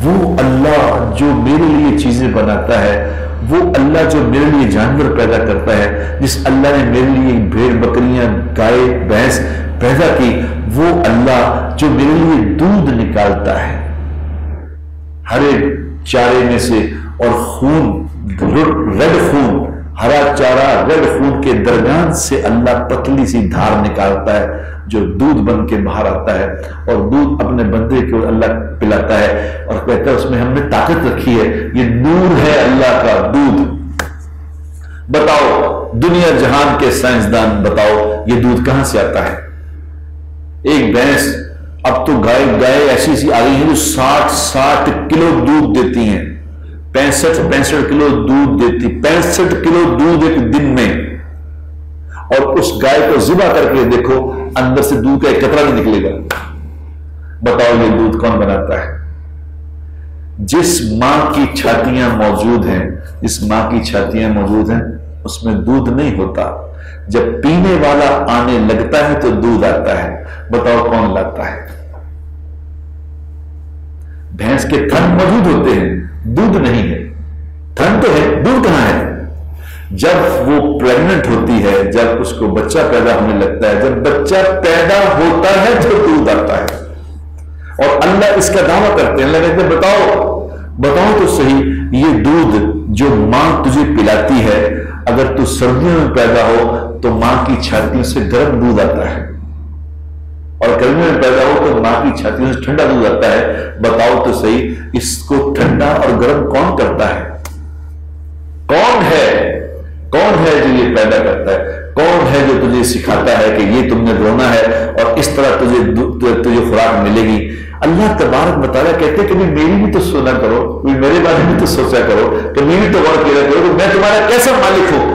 وہ اللہ جو میرے لیے چیزیں بناتا ہے، وہ اللہ جو میرے لیے جانور پیدا کرتا ہے، جس اللہ نے میرے لیے بھیڑ بکریاں گائے بھینس پیدا کی، وہ اللہ جو میرے لیے دودھ نکالتا ہے ہرے چارے میں سے، اور خون ریڈ خون، ہرا چارہ ریڈ خون کے درمیان سے اللہ پتلی سی دھار نکالتا ہے جو دودھ بن کے باہر آتا ہے، اور دودھ اپنے بندے کو اللہ پلاتا ہے اور کہتا ہے اس میں ہم نے طاقت رکھی ہے، یہ نور ہے اللہ کا دودھ۔ بتاؤ دنیا جہان کے سائنسدان، بتاؤ یہ دودھ کہاں سے آتا ہے؟ ایک بھینس، اب تو گائے ایسی سی آ گئی ہیں جو 60 کلو دودھ دیتی ہیں، 65 کلو دودھ دیتی، 65 کلو دودھ ایک دن میں، اور اس گائے کو ذبح کر کے دیکھو اندر سے دودھ کا ایک قطرہ نہیں نکلے گا۔ بتاؤ یہ دودھ کون بناتا ہے؟ جس ماں کی چھاتیاں موجود ہیں، جس ماں کی چھاتیاں موجود ہیں اس میں دودھ نہیں ہوتا، جب پینے والا آنے لگتا ہے تو دودھ آتا ہے۔ بتاؤ کون لاتا ہے؟ بھینس کے تھن موجود ہوتے ہیں، دودھ نہیں ہے، تھن تو ہے، دودھ کہاں ہے؟ جب وہ پریگننٹ ہوتی ہے، جب اس کو بچہ پیدا ہونے لگتا ہے، جب بچہ پیدا ہوتا ہے تو دودھ آتا ہے، اور اللہ اس کا دعویٰ کرتے ہیں، اللہ کہتے ہیں بتاؤ تو صحیح، یہ دودھ جو ماں تجھے پلاتی ہے، اگر تو سردیوں میں پیدا ہو تو ماں کی چھاتیوں سے گرم دودھ آتا ہے، اور گرمیوں میں پیدا ہو تو ماں کی چھاتیوں سے ٹھنڈا دودھ آتا ہے۔ بتاؤ تو صحیح، اس کو ٹھنڈا اور گرم کون کرتا ہے؟ کون ہے جو یہ پیدا کرتا ہے؟ کون ہے جو تجھے سکھاتا ہے کہ یہ تم نے رونا ہے اور اس طرح تجھے خوراک ملے گی؟ اللہ تبارک و تعالیٰ کہتے ہیں کہ میری بھی تو سنا کرو، میرے بارے میں تو سوچا کرو، کہ میری تو غور کیا کرو کہ میں تمہارا کیسا مالک ہوں